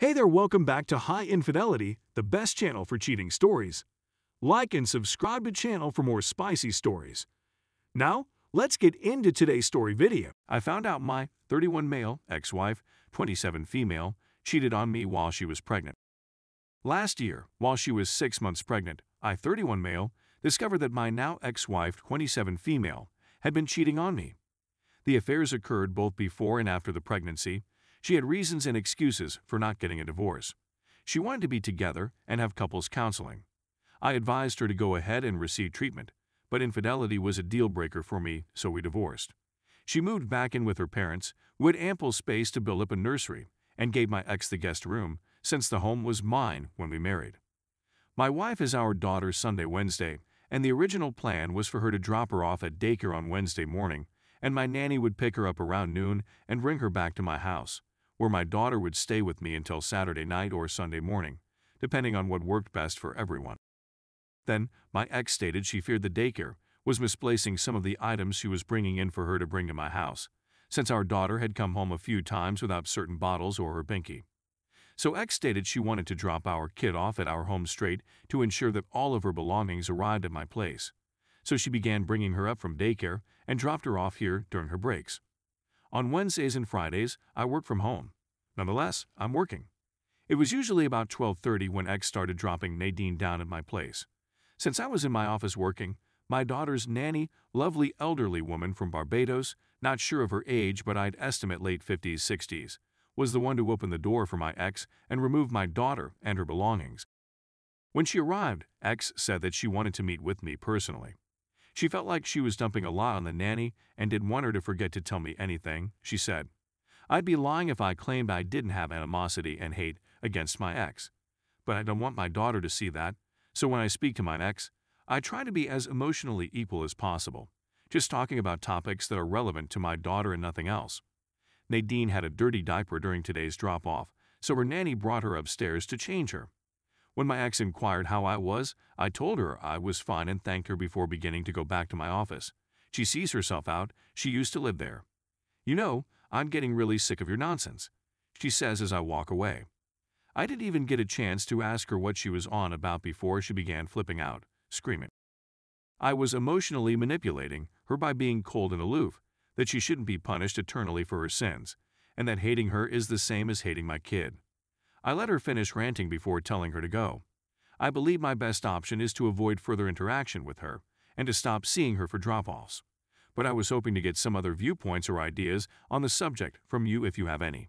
Hey there, welcome back to High Infidelity, the best channel for cheating stories. Like and subscribe to channel for more spicy stories. Now, let's get into today's story video. I found out my 31 male ex-wife, 27 female, cheated on me while she was pregnant. Last year, while she was 6 months pregnant, I, 31 male, discovered that my now ex-wife, 27 female, had been cheating on me. The affairs occurred both before and after the pregnancy. She had reasons and excuses for not getting a divorce. She wanted to be together and have couples counseling. I advised her to go ahead and receive treatment, but infidelity was a deal-breaker for me, so we divorced. She moved back in with her parents, who had ample space to build up a nursery, and gave my ex the guest room, since the home was mine when we married. My wife is our daughter Sunday, Wednesday, and the original plan was for her to drop her off at daycare on Wednesday morning, and my nanny would pick her up around noon and bring her back to my house, where my daughter would stay with me until Saturday night or Sunday morning, depending on what worked best for everyone. Then, my ex stated she feared the daycare was misplacing some of the items she was bringing in for her to bring to my house, since our daughter had come home a few times without certain bottles or her binky. So ex stated she wanted to drop our kid off at our home straight to ensure that all of her belongings arrived at my place. So she began bringing her up from daycare and dropped her off here during her breaks. On Wednesdays and Fridays, I work from home. Nonetheless, I'm working. It was usually about 12:30 when ex started dropping Nadine down at my place. Since I was in my office working, my daughter's nanny, lovely elderly woman from Barbados, not sure of her age but I'd estimate late 50s, 60s, was the one to open the door for my ex and remove my daughter and her belongings. When she arrived, ex said that she wanted to meet with me personally. She felt like she was dumping a lot on the nanny and didn't want her to forget to tell me anything, she said. I'd be lying if I claimed I didn't have animosity and hate against my ex. But I don't want my daughter to see that, so when I speak to my ex, I try to be as emotionally equal as possible, just talking about topics that are relevant to my daughter and nothing else. Nadine had a dirty diaper during today's drop-off, so her nanny brought her upstairs to change her. When my ex inquired how I was, I told her I was fine and thanked her before beginning to go back to my office. She sees herself out, she used to live there. You know, I'm getting really sick of your nonsense, she says as I walk away. I didn't even get a chance to ask her what she was on about before she began flipping out, screaming. I was emotionally manipulating her by being cold and aloof, that she shouldn't be punished eternally for her sins, and that hating her is the same as hating my kid. I let her finish ranting before telling her to go. I believe my best option is to avoid further interaction with her and to stop seeing her for drop-offs. But I was hoping to get some other viewpoints or ideas on the subject from you if you have any.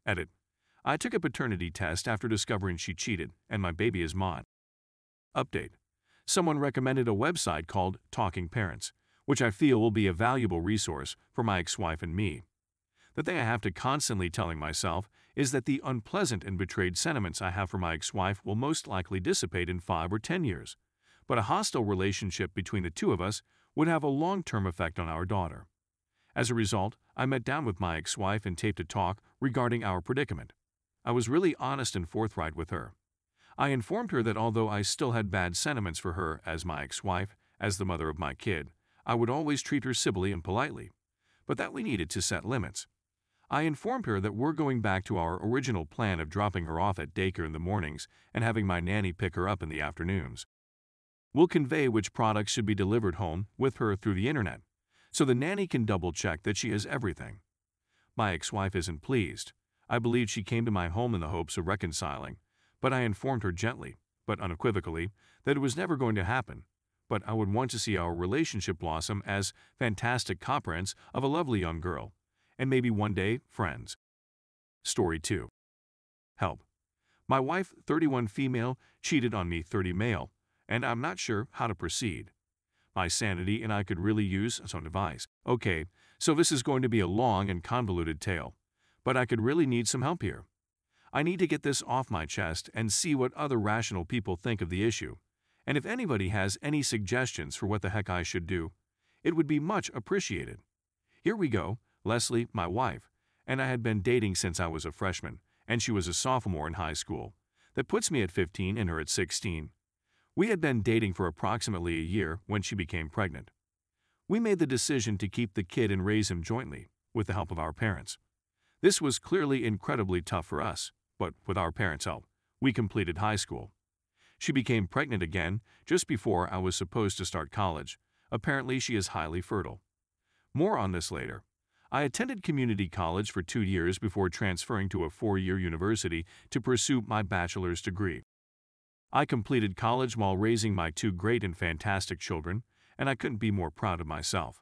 Edit. I took a paternity test after discovering she cheated, and my baby is mine. Update. Someone recommended a website called Talking Parents, which I feel will be a valuable resource for my ex-wife and me. The thing I have to constantly telling myself is that the unpleasant and betrayed sentiments I have for my ex-wife will most likely dissipate in 5 or 10 years, but a hostile relationship between the two of us would have a long-term effect on our daughter. As a result, I met down with my ex-wife and taped a talk regarding our predicament. I was really honest and forthright with her. I informed her that although I still had bad sentiments for her as my ex-wife, as the mother of my kid, I would always treat her civilly and politely, but that we needed to set limits. I informed her that we're going back to our original plan of dropping her off at daycare in the mornings and having my nanny pick her up in the afternoons. We'll convey which products should be delivered home with her through the internet, so the nanny can double-check that she has everything. My ex-wife isn't pleased. I believe she came to my home in the hopes of reconciling, but I informed her gently, but unequivocally, that it was never going to happen, but I would want to see our relationship blossom as fantastic co-parents of a lovely young girl, and maybe one day, friends. Story 2. Help. My wife, 31 female, cheated on me, 30 male, and I'm not sure how to proceed. My sanity and I could really use some advice. Okay, so this is going to be a long and convoluted tale, but I could really need some help here. I need to get this off my chest and see what other rational people think of the issue, and if anybody has any suggestions for what the heck I should do, it would be much appreciated. Here we go. Leslie, my wife, and I had been dating since I was a freshman, and she was a sophomore in high school. That puts me at 15 and her at 16. We had been dating for approximately a year when she became pregnant. We made the decision to keep the kid and raise him jointly, with the help of our parents. This was clearly incredibly tough for us, but with our parents' help, we completed high school. She became pregnant again just before I was supposed to start college. Apparently, she is highly fertile. More on this later. I attended community college for 2 years before transferring to a 4-year university to pursue my bachelor's degree. I completed college while raising my 2 great and fantastic children, and I couldn't be more proud of myself.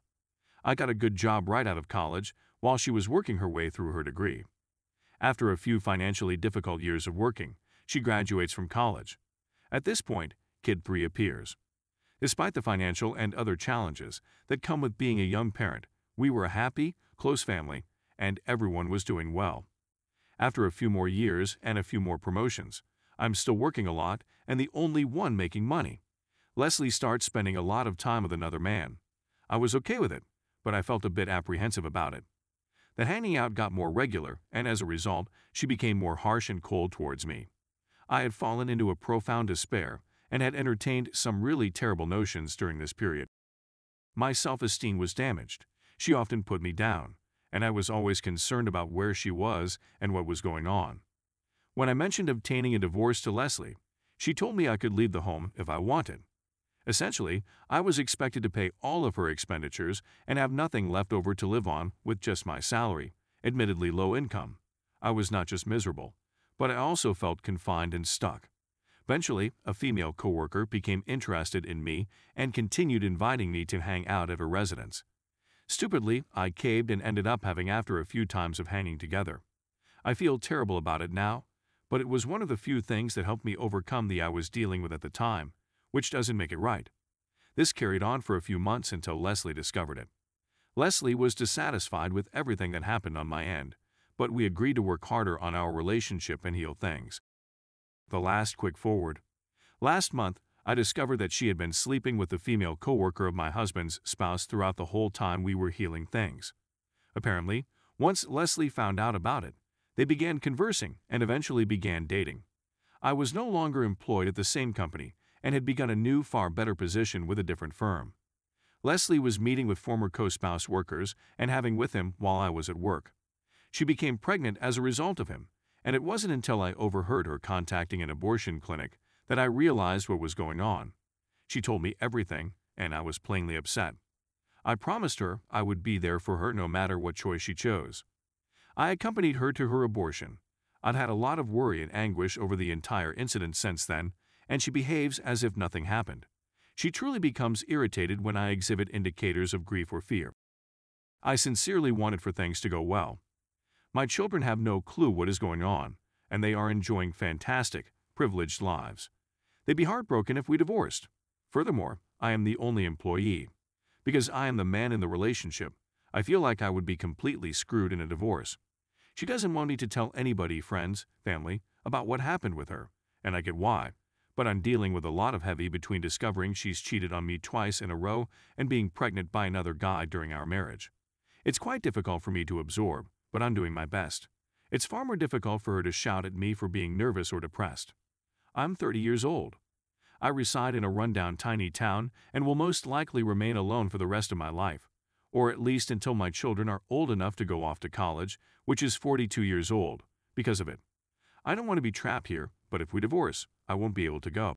I got a good job right out of college while she was working her way through her degree. After a few financially difficult years of working, she graduates from college. At this point, Kid 3 appears. Despite the financial and other challenges that come with being a young parent, we were a happy, close family, and everyone was doing well. After a few more years and a few more promotions, I'm still working a lot and the only one making money. Leslie starts spending a lot of time with another man. I was okay with it, but I felt a bit apprehensive about it. The hanging out got more regular, and as a result, she became more harsh and cold towards me. I had fallen into a profound despair and had entertained some really terrible notions during this period. My self-esteem was damaged. She often put me down, and I was always concerned about where she was and what was going on. When I mentioned obtaining a divorce to Leslie, she told me I could leave the home if I wanted. Essentially, I was expected to pay all of her expenditures and have nothing left over to live on with just my salary, admittedly low income. I was not just miserable, but I also felt confined and stuck. Eventually, a female coworker became interested in me and continued inviting me to hang out at her residence. Stupidly, I caved and ended up having after a few times of hanging together. I feel terrible about it now, but it was one of the few things that helped me overcome the I was dealing with at the time, which doesn't make it right. This carried on for a few months until Leslie discovered it. Leslie was dissatisfied with everything that happened on my end, but we agreed to work harder on our relationship and heal things. The last quick forward. Last month, I discovered that she had been sleeping with the female coworker of my husband's spouse throughout the whole time we were healing things. Apparently, once Leslie found out about it, they began conversing and eventually began dating. I was no longer employed at the same company and had begun a new, far better position with a different firm. Leslie was meeting with former co-spouse workers and having with him while I was at work. She became pregnant as a result of him, and it wasn't until I overheard her contacting an abortion clinic that I realized what was going on. She told me everything, and I was plainly upset. I promised her I would be there for her no matter what choice she chose. I accompanied her to her abortion. I'd had a lot of worry and anguish over the entire incident since then, and she behaves as if nothing happened. She truly becomes irritated when I exhibit indicators of grief or fear. I sincerely wanted for things to go well. My children have no clue what is going on, and they are enjoying fantastic, privileged lives. They'd be heartbroken if we divorced. Furthermore, I am the only employee. Because I am the man in the relationship, I feel like I would be completely screwed in a divorce. She doesn't want me to tell anybody, friends, family, about what happened with her, and I get why. But I'm dealing with a lot of heavy between discovering she's cheated on me twice in a row and being pregnant by another guy during our marriage. It's quite difficult for me to absorb, but I'm doing my best. It's far more difficult for her to shout at me for being nervous or depressed. I'm 30 years old. I reside in a rundown tiny town and will most likely remain alone for the rest of my life, or at least until my children are old enough to go off to college, which is 42 years old, because of it. I don't want to be trapped here, but if we divorce, I won't be able to go.